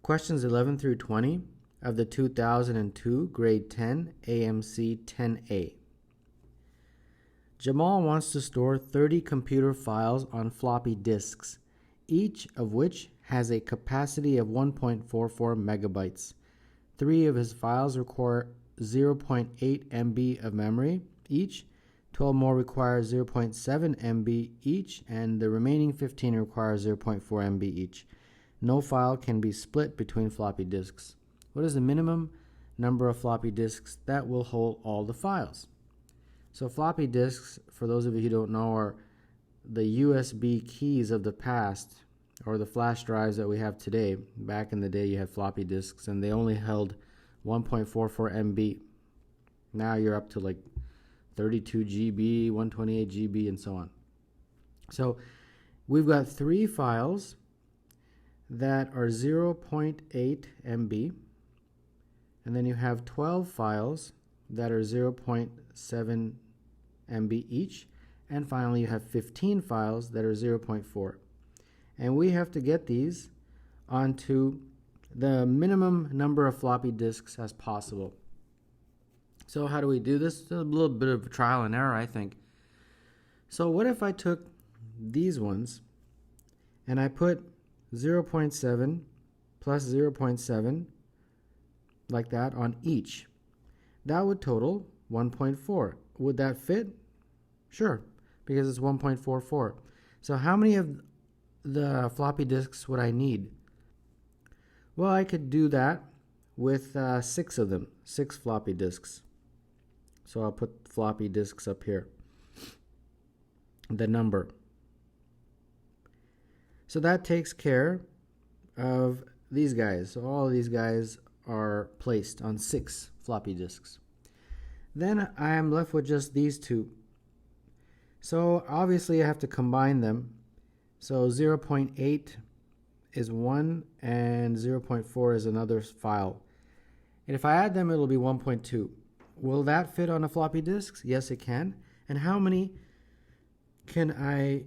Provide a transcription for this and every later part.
Questions 11 through 20 of the 2002 Grade 10 AMC 10A. Jamal wants to store 30 computer files on floppy disks, each of which has a capacity of 1.44 megabytes. 3 of his files require 0.8 MB of memory each, 12 more require 0.7 MB each, and the remaining 15 require 0.4 MB each. No file can be split between floppy disks. What is the minimum number of floppy disks that will hold all the files? So floppy disks, for those of you who don't know, are the USB keys of the past, or the flash drives that we have today. Back in the day, you had floppy disks, and they only held 1.44 MB. Now you're up to like 32 GB, 128 GB, and so on. So we've got 3 files that are 0.8 MB, and then you have 12 files that are 0.7 MB each, and finally you have 15 files that are 0.4. And we have to get these onto the minimum number of floppy disks as possible. So how do we do this? A little bit of trial and error, I think. So what if I took these ones and I put 0.7 plus 0.7 like that on each? That would total 1.4. Would that fit? Sure, because it's 1.44. So how many of the floppy disks would I need? Well, I could do that with 6 of them, 6 floppy disks. So I'll put floppy disks up here, the number. So that takes care of these guys. So all of these guys are placed on 6 floppy disks. Then I am left with just these 2. So obviously I have to combine them. So 0.8 is one and 0.4 is another file. And if I add them, it'll be 1.2. Will that fit on a floppy disk? Yes, it can. And how many can I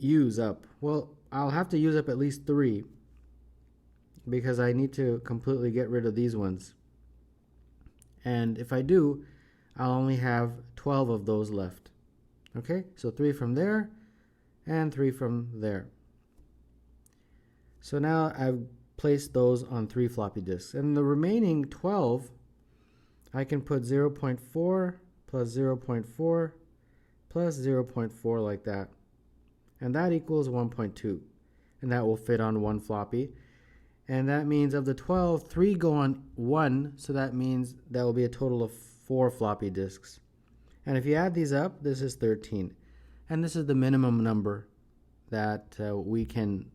use up? Well, I'll have to use up at least 3 because I need to completely get rid of these ones. And if I do, I'll only have 12 of those left. Okay, so 3 from there and 3 from there. So now I've placed those on 3 floppy disks. And the remaining 12, I can put 0.4 plus 0.4 plus 0.4 like that. And that equals 1.2. And that will fit on 1 floppy. And that means of the 12, 3 go on 1. So that means that will be a total of 4 floppy disks. And if you add these up, this is 13. And this is the minimum number that we can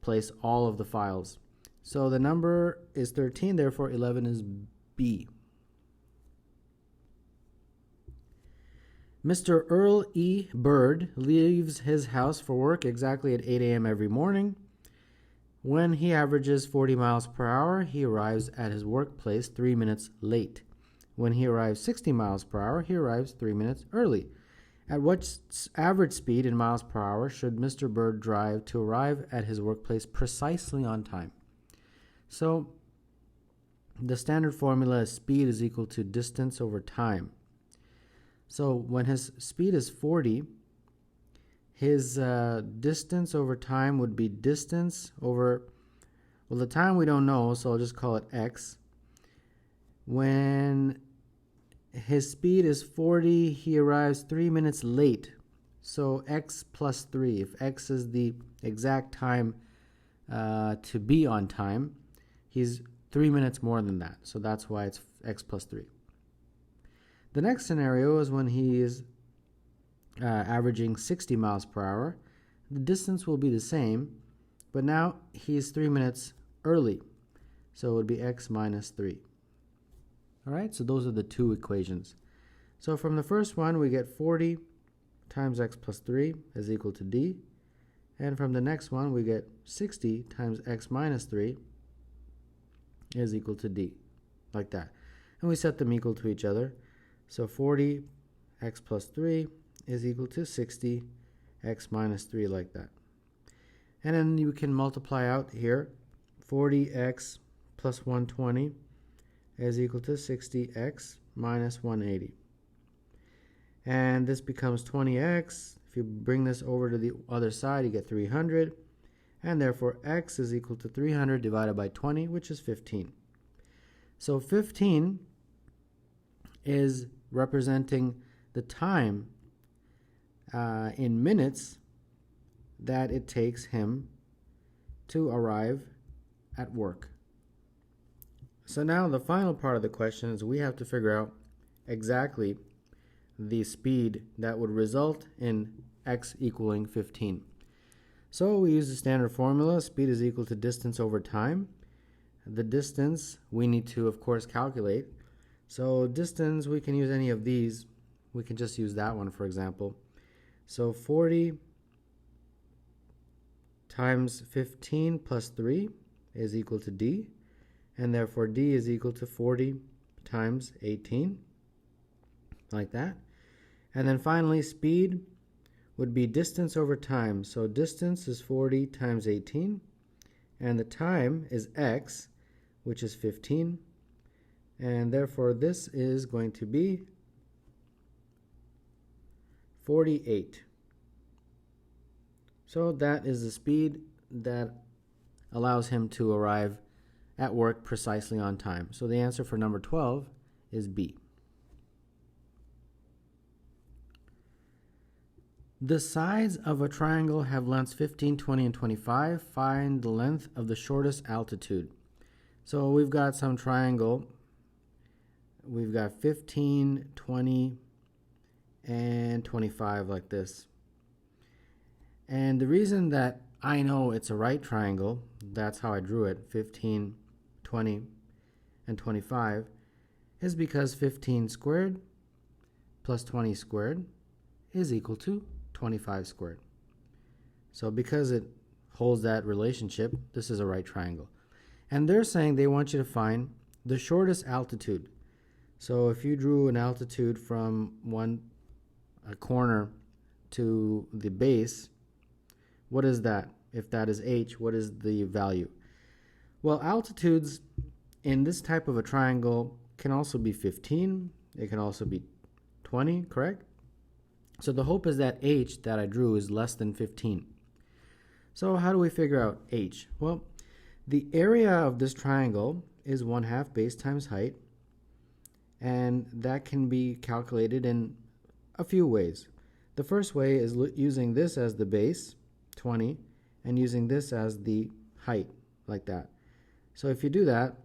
place all of the files. So the number is 13, therefore 11 is B. Mr. Earl E. Bird leaves his house for work exactly at 8 a.m. every morning. When he averages 40 miles per hour, he arrives at his workplace 3 minutes late. When he arrives 60 miles per hour, he arrives 3 minutes early. At what average speed in miles per hour should Mr. Bird drive to arrive at his workplace precisely on time? So the standard formula is speed is equal to distance over time. So when his speed is 40, his distance over time would be distance over, well, the time we don't know, so I'll just call it x. When his speed is 40, he arrives 3 minutes late. So x plus 3. If x is the exact time to be on time, he's 3 minutes more than that. So that's why it's x plus 3. The next scenario is when he is averaging 60 miles per hour. The distance will be the same, but now he's 3 minutes early. So it would be x minus 3. All right, so those are the 2 equations. So from the first one, we get 40 times x plus 3 is equal to d. And from the next one, we get 60 times x minus 3 is equal to d, like that. And we set them equal to each other. So 40 x plus 3 is equal to 60 x minus 3, like that. And then you can multiply out here 40x plus 120 is equal to 60x minus 180. And this becomes 20x. If you bring this over to the other side, you get 300. And therefore, x is equal to 300 divided by 20, which is 15. So 15 is representing the time in minutes that it takes him to arrive at work. So now the final part of the question is we have to figure out exactly the speed that would result in x equaling 15. So we use the standard formula. Speed is equal to distance over time. The distance we need to, of course, calculate. So distance, we can use any of these. We can just use that one, for example. So 40 times 15 plus 3 is equal to d. And therefore d is equal to 40 times 18, like that. And then finally, speed would be distance over time. So distance is 40 times 18, and the time is x, which is 15. And therefore, this is going to be 48. So that is the speed that allows him to arrive at work precisely on time. So the answer for number 12 is B. The sides of a triangle have lengths 15, 20, and 25. Find the length of the shortest altitude. So we've got some triangle. We've got 15, 20, and 25 like this. And the reason that I know it's a right triangle, that's how I drew it, 15, 20, and 25, is because 15 squared plus 20 squared is equal to 25 squared. So because it holds that relationship, this is a right triangle. And they're saying they want you to find the shortest altitude. So if you drew an altitude from a corner to the base, what is that? If that is h, what is the value? Well, altitudes in this type of a triangle can also be 15. It can also be 20, correct? So the hope is that h that I drew is less than 15. So how do we figure out h? Well, the area of this triangle is 1/2 base times height, and that can be calculated in a few ways. The first way is using this as the base, 20, and using this as the height, like that. So if you do that,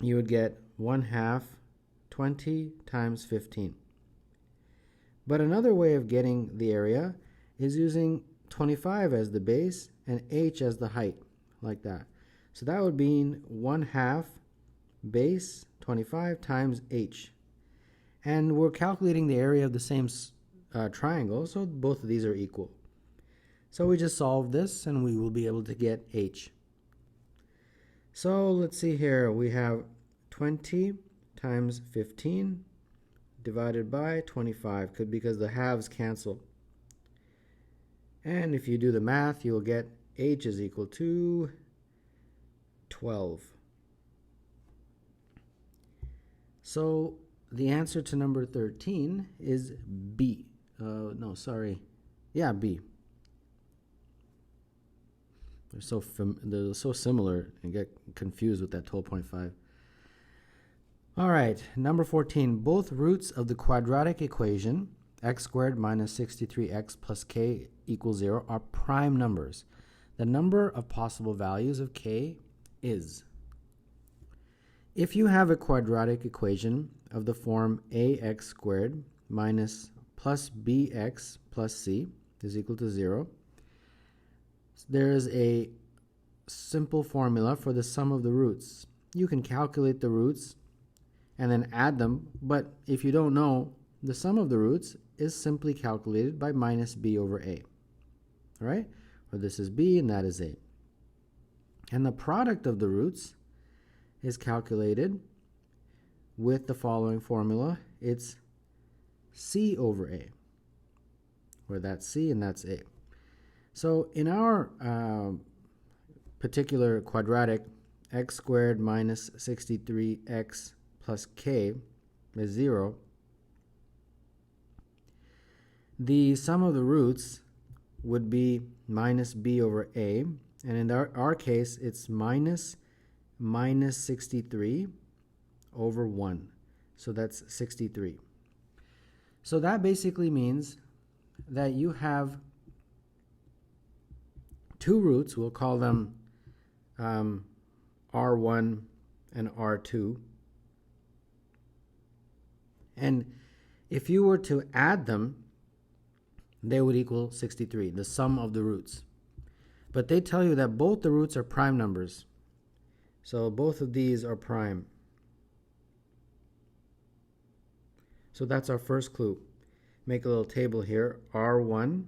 you would get 1/2 20 times 15. But another way of getting the area is using 25 as the base and h as the height, like that. So that would mean 1/2 base 25 times h. And we're calculating the area of the same triangle, so both of these are equal. So we just solve this and we will be able to get h. So let's see here, we have 20 times 15 divided by 25, because the halves cancel. And if you do the math, you'll get h is equal to 12. So the answer to number 13 is B. No, sorry. Yeah, B. They're so similar and get confused with that 12.5. All right, number 14. Both roots of the quadratic equation x squared minus 63x plus k equals 0 are prime numbers. The number of possible values of k is. If you have a quadratic equation of the form ax squared minus plus bx plus c is equal to 0, there is a simple formula for the sum of the roots. You can calculate the roots and then add them, but if you don't know, the sum of the roots is simply calculated by minus b over a. All right? Where this is b and that is a. And the product of the roots is calculated with the following formula. It's c over a, where that's c and that's a. So in our particular quadratic, x squared minus 63x plus k is 0, the sum of the roots would be minus b over a, and in our case it's minus 63 over 1, so that's 63. So that basically means that you have two roots, we'll call them R1 and R2, and if you were to add them, they would equal 63, the sum of the roots. But they tell you that both the roots are prime numbers, so both of these are prime. So that's our first clue. Make a little table here, R1,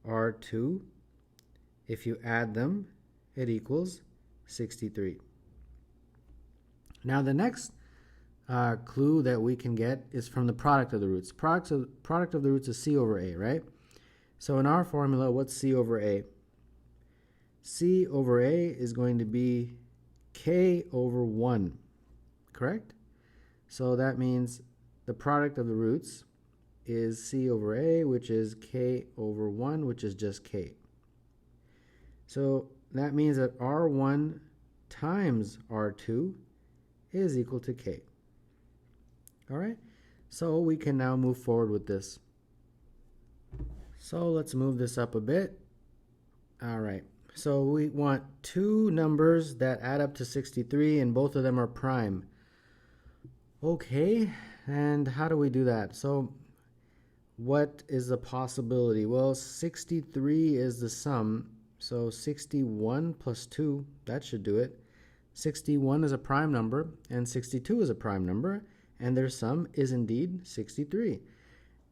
R2. If you add them, it equals 63. Now the next clue that we can get is from the product of the roots. Product of the roots is c over a, right? So in our formula, what's c over a? C over a is going to be k over 1, correct? So that means the product of the roots is c over a, which is k over 1, which is just k. So that means that R1 times R2 is equal to k. All right, so we can now move forward with this. So let's move this up a bit. All right, so we want two numbers that add up to 63 and both of them are prime. Okay, and how do we do that? So what is the possibility? Well, 63 is the sum, so 61 plus 2, that should do it. 61 is a prime number and 62 is a prime number, and their sum is indeed 63.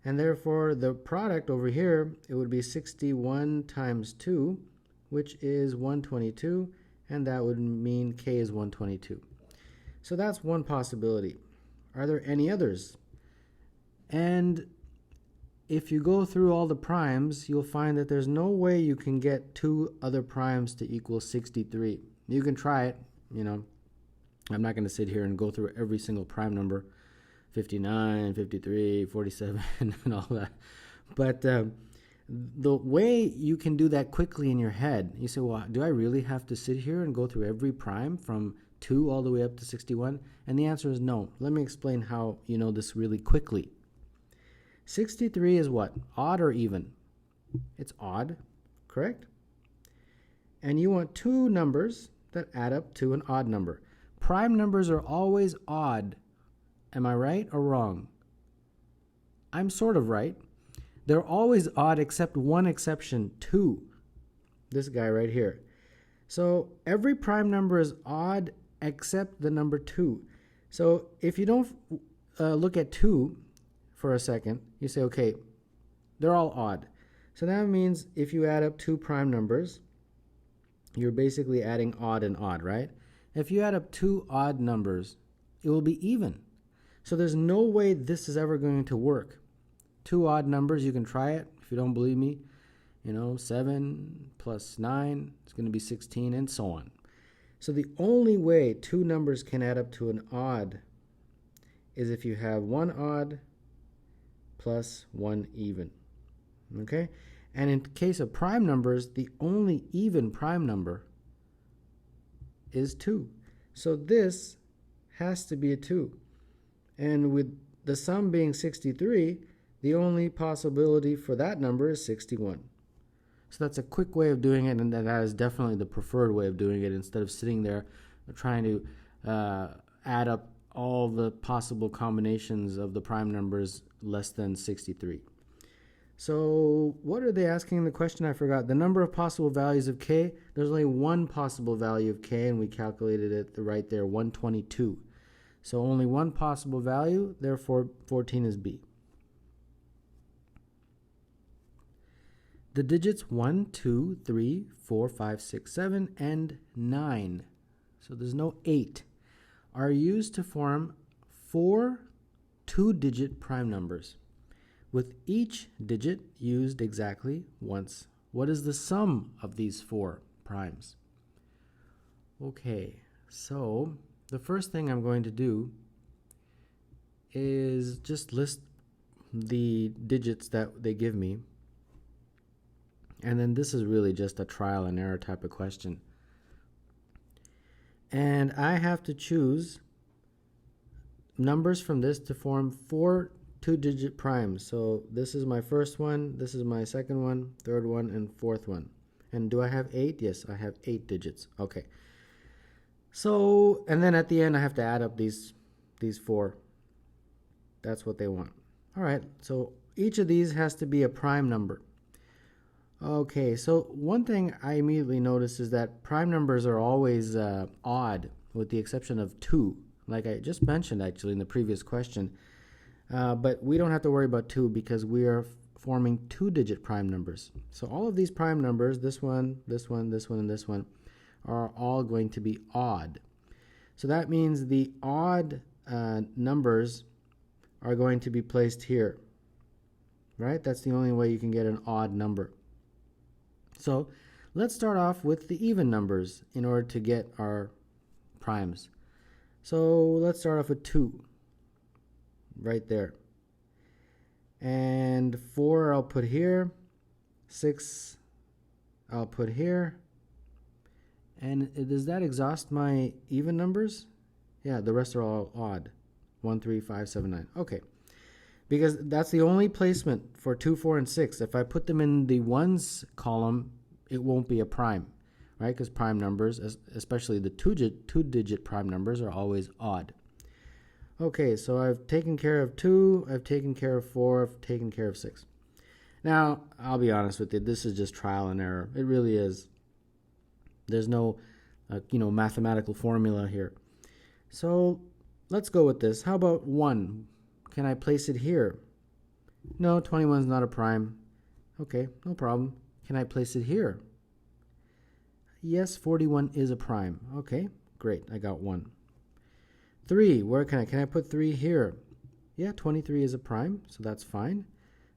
And therefore the product over here, it would be 61 times 2, which is 122, and that would mean k is 122. So that's one possibility. Are there any others? And if you go through all the primes, you'll find that there's no way you can get two other primes to equal 63. You can try it, you know. I'm not going to sit here and go through every single prime number, 59, 53, 47, and all that. But the way you can do that quickly in your head, you say, well, do I really have to sit here and go through every prime from 2 all the way up to 61? And the answer is no. Let me explain how you know this really quickly. 63 is what? Odd or even? It's odd, correct? And you want two numbers that add up to an odd number. Prime numbers are always odd. Am I right or wrong? I'm sort of right. They're always odd except one exception, 2. This guy right here. So every prime number is odd except the number 2. So if you don't look at 2 for a second, you say, okay, they're all odd. So that means if you add up two prime numbers, you're basically adding odd and odd, right? If you add up two odd numbers, it will be even. So there's no way this is ever going to work. Two odd numbers, you can try it. If you don't believe me, 7 plus 9 is going to be 16, and so on. So the only way two numbers can add up to an odd is if you have one odd plus one even. Okay? And in case of prime numbers, the only even prime number is 2. So this has to be a 2. And with the sum being 63, the only possibility for that number is 61. So that's a quick way of doing it, and that is definitely the preferred way of doing it, instead of sitting there trying to add up all the possible combinations of the prime numbers less than 63. So what are they asking in the question? I forgot. The number of possible values of k. There's only one possible value of k, and we calculated it right there, 122. So only one possible value, therefore 14 is B. The digits 1, 2, 3, 4, 5, 6, 7, and 9, so there's no 8, are used to form 4 two-digit prime numbers, with each digit used exactly once. What is the sum of these 4 primes? Okay, so the first thing I'm going to do is just list the digits that they give me. And then this is really just a trial and error type of question. And I have to choose numbers from this to form 4 two-digit primes. So this is my first one, this is my second one, third one, and fourth one. And do I have 8? Yes, I have 8 digits. Okay. So, and then at the end I have to add up these 4. That's what they want. All right, so each of these has to be a prime number. Okay, so one thing I immediately noticed is that prime numbers are always odd, with the exception of 2, like I just mentioned actually in the previous question. But we don't have to worry about 2 because we are forming 2-digit prime numbers. So all of these prime numbers, this one, this one, this one, and this one, are all going to be odd. So that means the odd numbers are going to be placed here, right? That's the only way you can get an odd number. So let's start off with the even numbers in order to get our primes. So let's start off with 2, right there. And 4 I'll put here, 6 I'll put here. And does that exhaust my even numbers? Yeah, the rest are all odd. 1, 3, 5, 7, 9. Okay. Because that's the only placement for 2, 4, and 6. If I put them in the ones column, it won't be a prime, right? Because prime numbers, especially the two-digit prime numbers, are always odd. Okay, so I've taken care of 2, I've taken care of 4, I've taken care of 6. Now, I'll be honest with you, this is just trial and error. It really is. There's no, mathematical formula here. So let's go with this. How about 1? Can I place it here? No, 21 is not a prime. Okay, no problem. Can I place it here? Yes, 41 is a prime. Okay, great. I got 1. 3, where can I put 3 here? Yeah, 23 is a prime, so that's fine.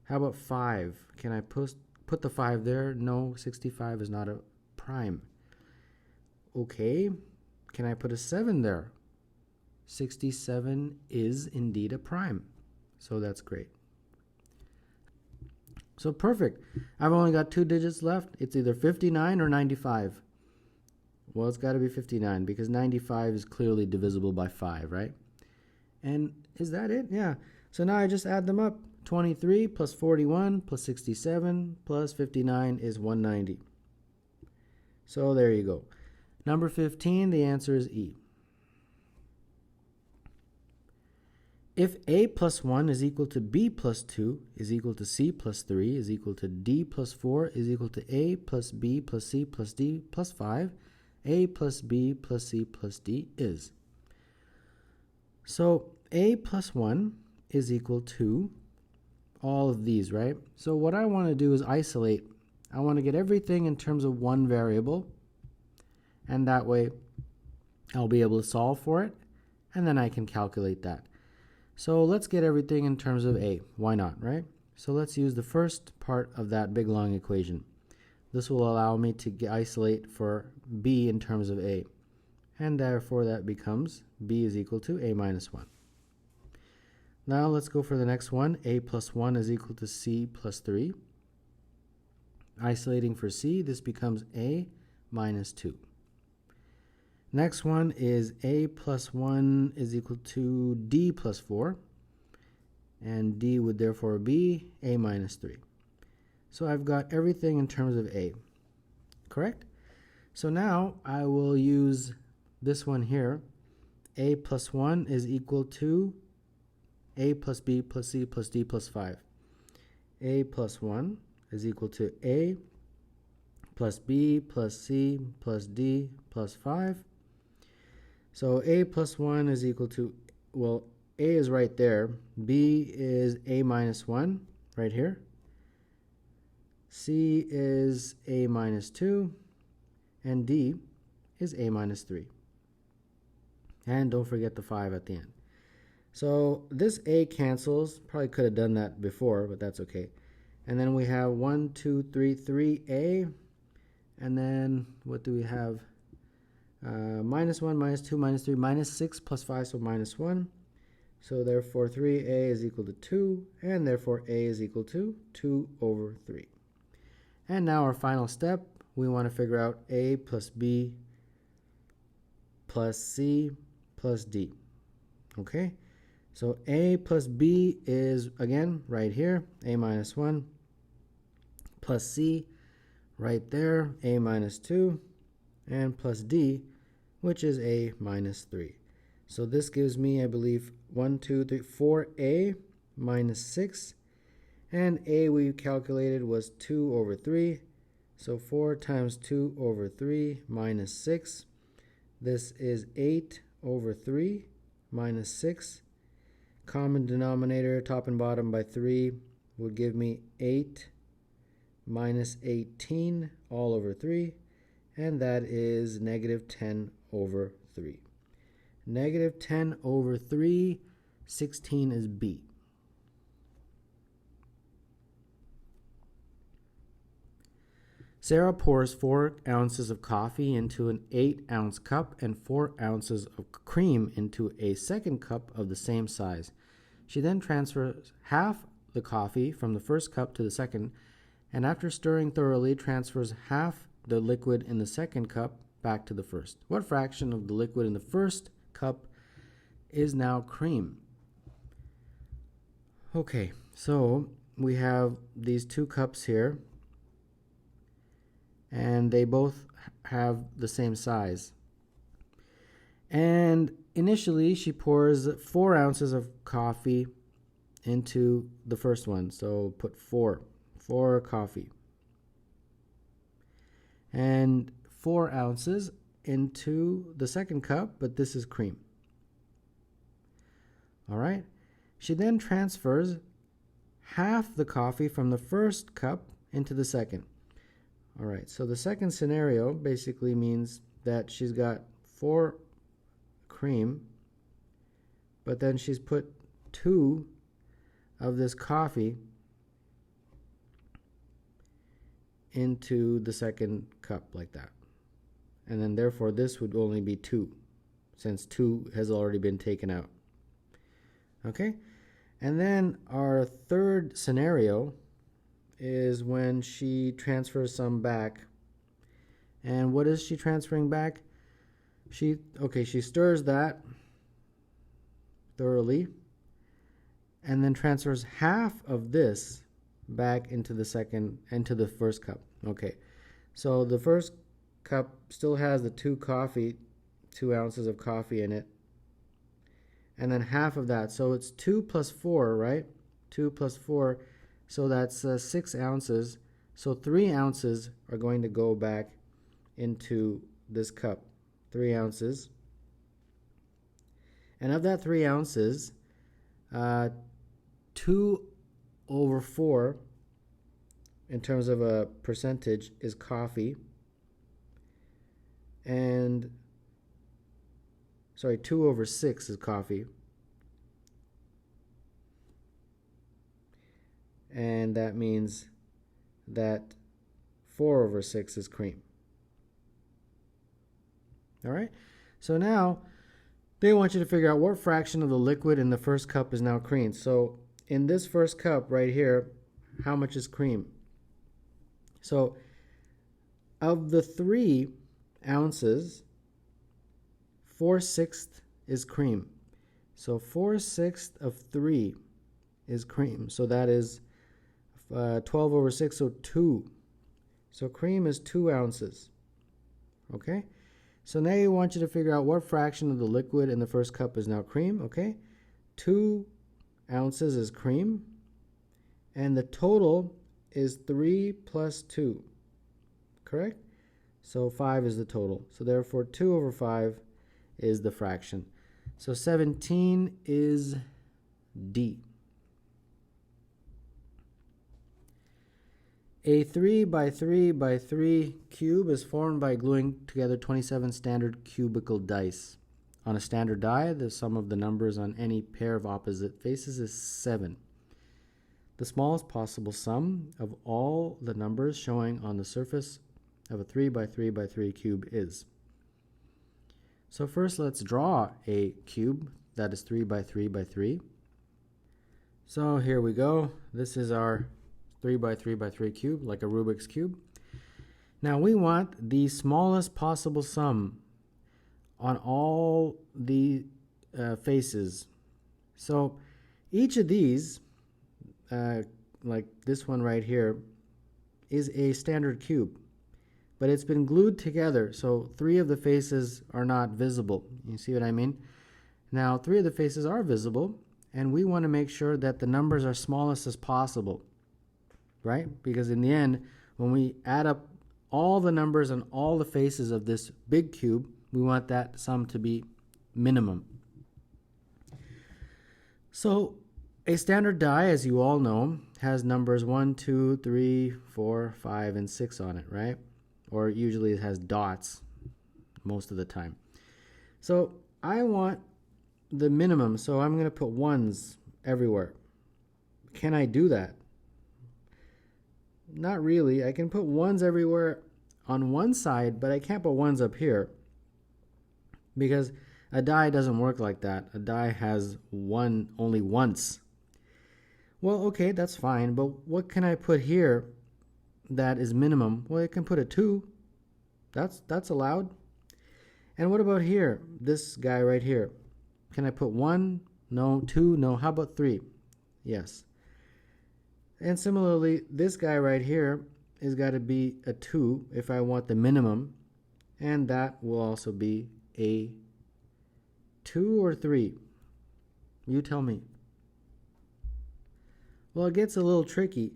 How about 5? Can I put the 5 there? No, 65 is not a prime. Okay, can I put a 7 there? 67 is indeed a prime, so that's great. So perfect. I've only got 2 digits left. It's either 59 or 95. Well, it's got to be 59 because 95 is clearly divisible by 5, right? And is that it? Yeah. So now I just add them up. 23 plus 41 plus 67 plus 59 is 190. So there you go. Number 15, the answer is E. If A plus 1 is equal to B plus 2 is equal to C plus 3 is equal to D plus 4 is equal to A plus B plus C plus D plus 5, A plus B plus C plus D is. So A plus 1 is equal to all of these, right? So what I want to do is isolate. I want to get everything in terms of one variable, and that way I'll be able to solve for it, and then I can calculate that. So let's get everything in terms of A. Why not, right? So let's use the first part of that big long equation. This will allow me to isolate for B in terms of A. And therefore that becomes B is equal to A minus 1. Now let's go for the next one. A plus 1 is equal to C plus 3. Isolating for C, this becomes A minus 2. Next one is A plus 1 is equal to D plus 4. And D would therefore be A minus 3. So I've got everything in terms of A. Correct? So now I will use this one here. A plus 1 is equal to A plus B plus C plus D plus 5. A plus 1 is equal to A plus B plus C plus D plus 5. So A plus 1 is equal to, well, A is right there. B is A minus 1 right here. C is A minus 2. And D is A minus 3. And don't forget the 5 at the end. So this A cancels. Probably could have done that before, but that's okay. And then we have 1, 2, 3, 3A. And then what do we have? minus 1, minus 2, minus 3, minus 6 plus 5, so minus 1. So therefore 3a is equal to 2, and therefore a is equal to 2 over 3. And now our final step, we want to figure out a plus b plus c plus d. Okay, so a plus b is, again, right here, a minus 1, plus c, right there, a minus 2, and plus d, which is a minus 3. So this gives me, I believe, 4a minus 6, and a we calculated was 2 over 3. So 4 times 2 over 3 minus 6. This is 8 over 3 minus 6. Common denominator, top and bottom by 3, would give me 8 minus 18 all over 3, and that is negative 10 over 3. Negative 10 over 3, 16 is B. Sarah pours 4 ounces of coffee into an 8-ounce cup and 4 ounces of cream into a second cup of the same size. She then transfers half the coffee from the first cup to the second, and after stirring thoroughly, transfers half the liquid in the second cup back to the first. What fraction of the liquid in the first cup is now cream? Okay, so we have these 2 cups here, and they both have the same size. And initially, she pours 4 ounces of coffee into the first one. So put 4 coffee. And 4 ounces into the second cup, but this is cream. All right. She then transfers half the coffee from the first cup into the second. All right, so the second scenario basically means that she's got 4 cream, but then she's put 2 of this coffee into the second cup like that. And then therefore this would only be 2, since 2 has already been taken out. Okay, and then our third scenario is when she transfers some back. And what is she transferring back? She stirs that thoroughly and then transfers half of this back into the first cup. Okay, so the first cup still has the 2 ounces of coffee in it, and then half of that, so it's 2 plus 4, right? 2 plus 4, so that's 6 ounces. So 3 ounces are going to go back into this cup. 3 ounces. And of that 3 ounces, 2 over 4, in terms of a percentage, is coffee. And, 2 over 6 is coffee. And that means that 4 over 6 is cream. All right? So now they want you to figure out what fraction of the liquid in the first cup is now cream. So in this first cup right here, how much is cream? So of the 3 ounces, 4/6 is cream. So 4/6 of 3 is cream. So that is 12 over 6, so 2. So cream is 2 ounces. Okay? So now you want you to figure out what fraction of the liquid in the first cup is now cream. Okay? 2 ounces is cream. And the total is 3 plus 2. Correct? So 5 is the total. So therefore 2 over 5 is the fraction. So 17 is D. A 3 by 3 by 3 cube is formed by gluing together 27 standard cubical dice. On a standard die, the sum of the numbers on any pair of opposite faces is 7. The smallest possible sum of all the numbers showing on the surface of a 3 by 3 by 3 cube is. So first let's draw a cube that is 3 by 3 by 3. So here we go. This is our 3 by 3 by 3 cube, like a Rubik's Cube. Now we want the smallest possible sum on all the faces. So each of these, like this one right here, is a standard cube, but it's been glued together, so 3 of the faces are not visible. You see what I mean? Now 3 of the faces are visible, and we want to make sure that the numbers are smallest as possible, right? Because in the end, when we add up all the numbers on all the faces of this big cube, we want that sum to be minimum. So a standard die, as you all know, has numbers 1, 2, 3, 4, 5, and 6 on it, right? Or usually it has dots most of the time. So I want the minimum, so I'm going to put 1s everywhere. Can I do that? Not really. I can put 1s everywhere on one side, but I can't put 1s up here because a die doesn't work like that. A die has 1 only once. Well, okay, that's fine, but what can I put here that is minimum? Well, I can put a 2. That's allowed. And what about here? This guy right here. Can I put 1? No. 2? No. How about 3? Yes. And similarly, this guy right here has got to be a 2 if I want the minimum. And that will also be a 2 or 3. You tell me. Well, it gets a little tricky,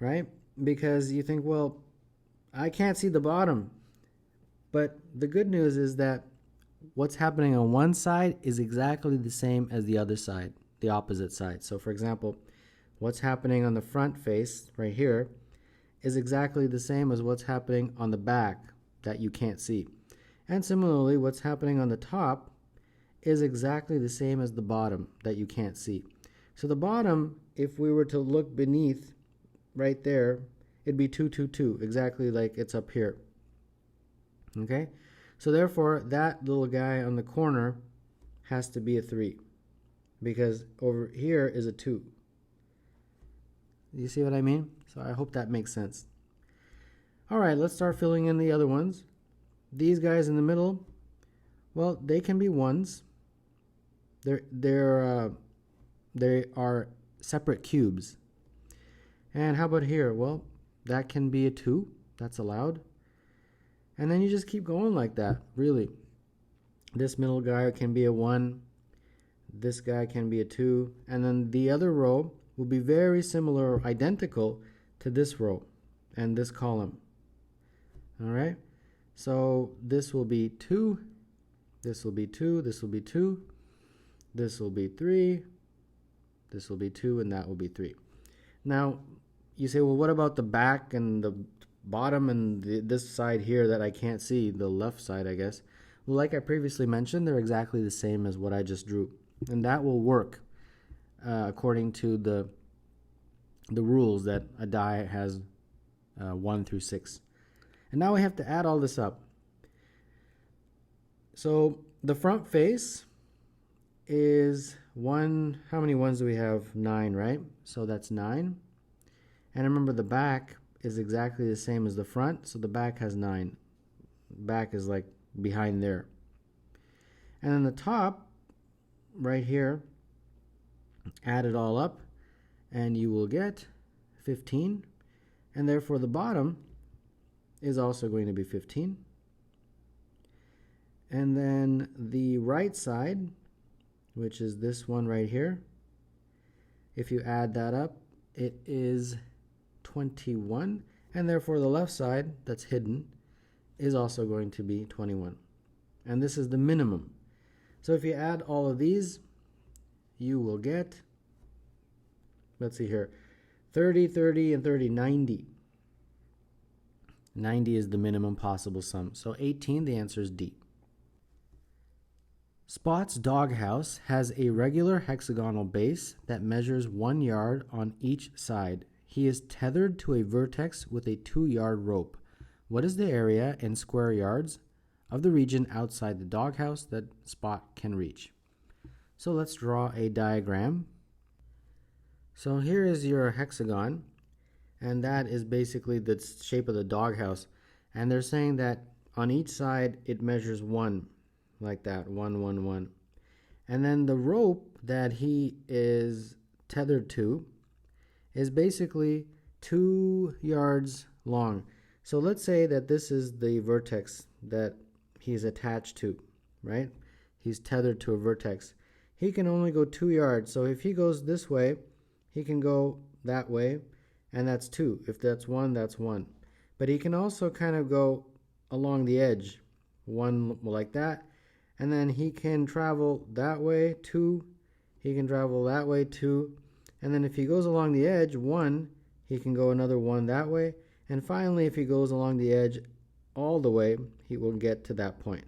right? Because you think, well, I can't see the bottom. But the good news is that what's happening on one side is exactly the same as the other side, the opposite side. So for example, what's happening on the front face right here is exactly the same as what's happening on the back that you can't see. And similarly, what's happening on the top is exactly the same as the bottom that you can't see. So the bottom, if we were to look beneath right there, it'd be 2, 2, 2, exactly like it's up here. Okay? So therefore, that little guy on the corner has to be a 3 because over here is a 2. You see what I mean? So I hope that makes sense. All right, let's start filling in the other ones. These guys in the middle, well, they can be 1s. They are separate cubes. And how about here? Well, that can be a 2. That's allowed. And then you just keep going like that, really. This middle guy can be a 1. This guy can be a 2. And then the other row will be very similar or identical to this row and this column. All right? So this will be 2. This will be 2. This will be 2. This will be 3. This will be 2. And that will be 3. Now, you say, well, what about the back and the bottom and this side here that I can't see, the left side, I guess? Well, like I previously mentioned, they're exactly the same as what I just drew. And that will work according to the rules that a die has 1 through 6. And now we have to add all this up. So the front face is 1, how many 1s do we have? 9, right? So that's 9. And remember the back is exactly the same as the front, so the back has 9. Back is like behind there. And then the top, right here, add it all up, and you will get 15. And therefore the bottom is also going to be 15. And then the right side, which is this one right here, if you add that up, it is 21, and therefore the left side that's hidden is also going to be 21. And this is the minimum. So if you add all of these, you will get, let's see here, 30, 30, and 30, 90. 90 is the minimum possible sum. So 18, the answer is D. Spot's doghouse has a regular hexagonal base that measures 1 yard on each side. He is tethered to a vertex with a 2-yard rope. What is the area in square yards of the region outside the doghouse that Spot can reach. So let's draw a diagram. So here is your hexagon, and that is basically the shape of the doghouse. And they're saying that on each side it measures 1, like that, 1, 1, 1. And then the rope that he is tethered to is basically 2 yards long. So let's say that this is the vertex that he's attached to, right? He's tethered to a vertex. He can only go 2 yards. So if he goes this way, he can go that way, and that's 2. If that's 1, that's 1. But he can also kind of go along the edge, 1 like that, and then he can travel that way, 2. He can travel that way, 2. And then if he goes along the edge, 1, he can go another 1 that way. And finally, if he goes along the edge all the way, he will get to that point.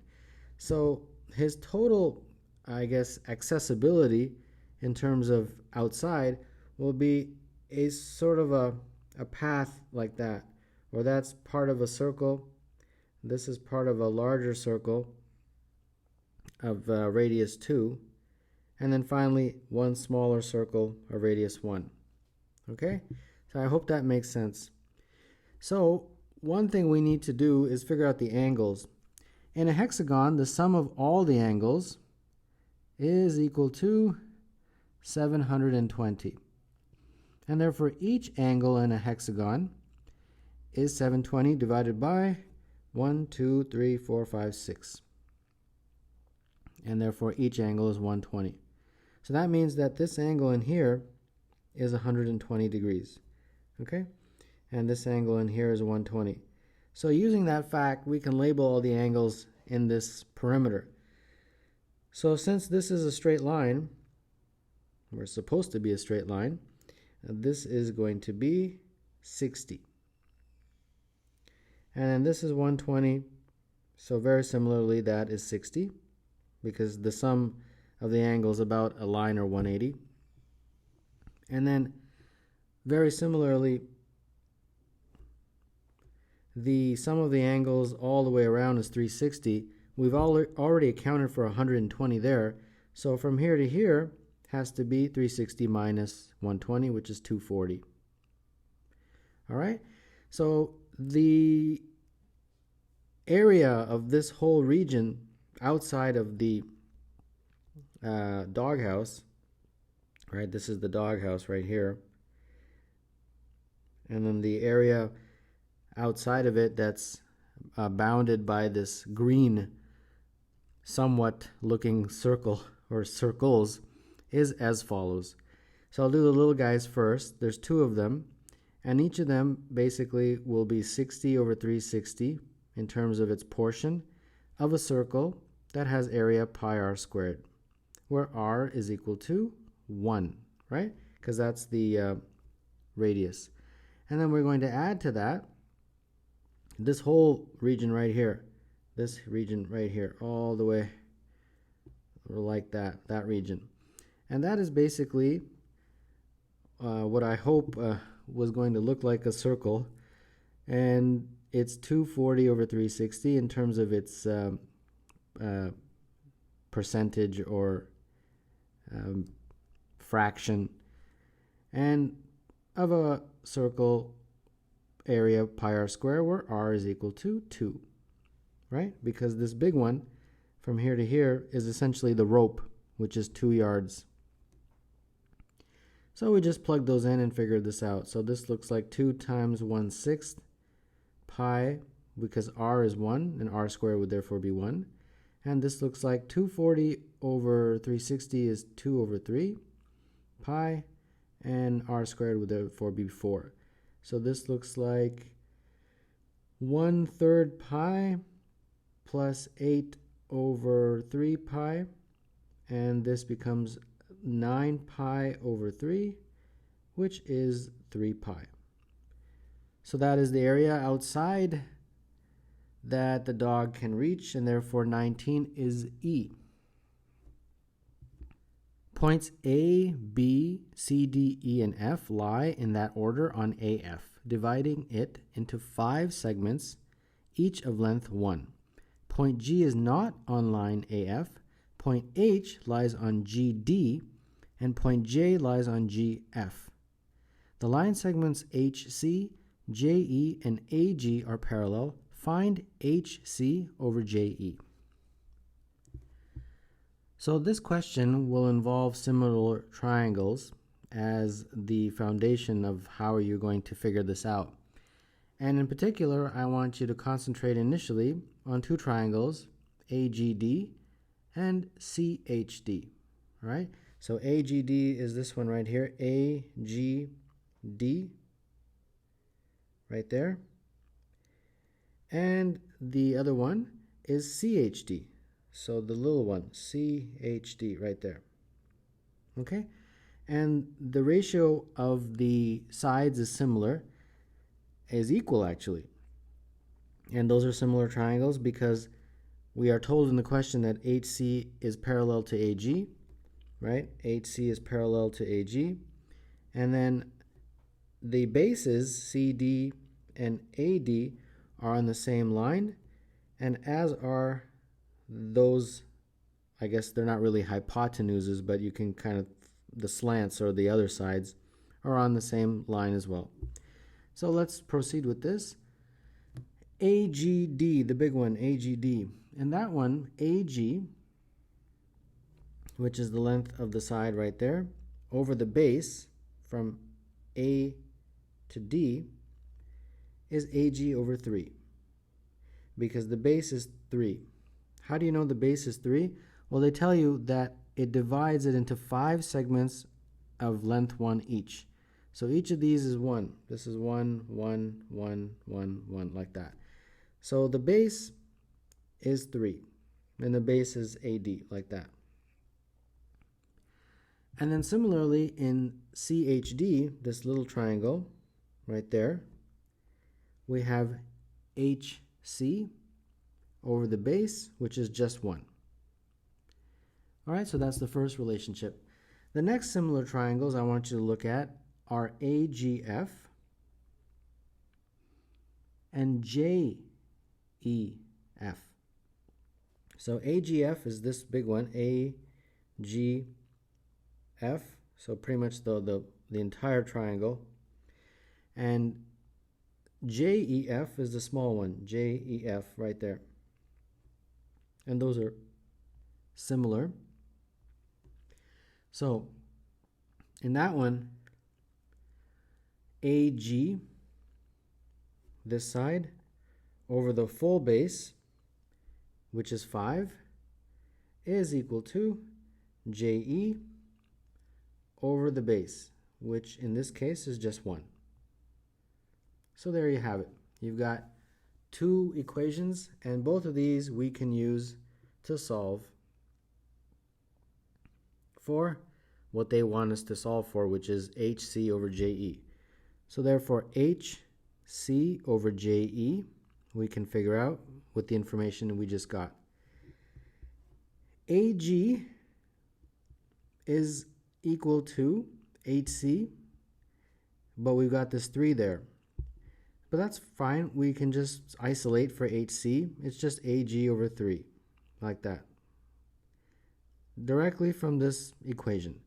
So his total, I guess, accessibility in terms of outside will be a sort of a path like that, or that's part of a circle. This is part of a larger circle of radius 2, and then finally one smaller circle of radius 1. Okay, so I hope that makes sense. So one thing we need to do is figure out the angles. In a hexagon, the sum of all the angles is equal to 720. And therefore each angle in a hexagon is 720 divided by 1, 2, 3, 4, 5, 6. And therefore each angle is 120. So that means that this angle in here is 120 degrees. Okay? And this angle in here is 120. So using that fact, we can label all the angles in this perimeter. So since this is a straight line, we're supposed to be a straight line, this is going to be 60. And then this is 120. So very similarly, that is 60, because the sum of the angles is about a line, or 180. And then very similarly, the sum of the angles all the way around is 360. We've already accounted for 120 there. So from here to here has to be 360 minus 120, which is 240. All right? So the area of this whole region outside of the doghouse, right? This is the doghouse right here. And then the area outside of it that's bounded by this green somewhat looking circle or circles is as follows. So I'll do the little guys first. There's 2 of them, and each of them basically will be 60 over 360 in terms of its portion of a circle that has area pi r squared, where r is equal to 1, right? Because that's the radius. And then we're going to add to that this whole region right here, this region right here, all the way like that region. And that is basically what I hope was going to look like a circle. And it's 240 over 360 in terms of its percentage or fraction, and of a circle area pi r squared, where r is equal to 2, right? Because this big one from here to here is essentially the rope, which is 2 yards. So we just plug those in and figure this out. So this looks like 2 times 1/6 pi, because r is 1, and r squared would therefore be 1. And this looks like 240 over 360 is 2 over 3 pi, and r squared would therefore be 4. So this looks like 1/3 pi plus 8 over 3 pi, and this becomes 9 pi over 3, which is 3 pi. So that is the area outside that the dog can reach, and therefore 19 is E. Points A, B, C, D, E, and F lie in that order on AF, dividing it into 5 segments, each of length 1. Point G is not on line AF. Point H lies on GD, and point J lies on GF. The line segments HC, JE, and AG are parallel. Find HC over JE. So this question will involve similar triangles as the foundation of how you're going to figure this out. And in particular, I want you to concentrate initially on two triangles, AGD and CHD. All right? So AGD is this one right here, AGD, right there. And the other one is CHD. So the little one, CHD, right there. Okay? And the ratio of the sides is similar, is equal actually. And those are similar triangles because we are told in the question that HC is parallel to AG, right? HC is parallel to AG. And then the bases, CD and AD, are on the same line, and as are those, I guess they're not really hypotenuses, but you can kind of, the slants or the other sides are on the same line as well. So let's proceed with this. AGD, the big one, AGD. And that one, AG, which is the length of the side right there, over the base from A to D, is AG over 3. Because the base is 3. How do you know the base is 3? Well, they tell you that it divides it into 5 segments of length 1 each. So each of these is 1. This is 1, 1, 1, 1, 1, like that. So the base is 3, and the base is AD, like that. And then similarly in CHD, this little triangle right there, we have HC over the base, which is just 1. All right, so that's the first relationship. The next similar triangles I want you to look at are AGF and JEF. So AGF is this big one, AGF, so pretty much the entire triangle. And JEF is the small one, JEF right there. And those are similar. So in that one, AG, this side, over the full base, which is 5, is equal to JE over the base, which in this case is just 1. So there you have it. You've got 2 equations, and both of these we can use to solve for what they want us to solve for, which is HC over JE. So therefore, HC over JE we can figure out with the information we just got. AG is equal to HC, but we've got this 3 there. But that's fine. We can just isolate for HC. It's just AG over 3, like that. Directly from this equation.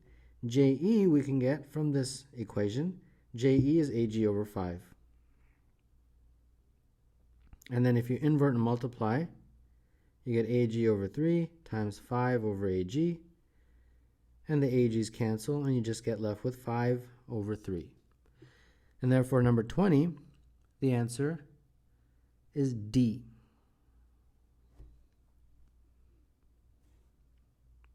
JE we can get from this equation. JE is AG over 5. And then if you invert and multiply, you get AG over 3 times 5 over AG. And the AG's cancel, and you just get left with 5 over 3. And therefore, number 20, the answer is D.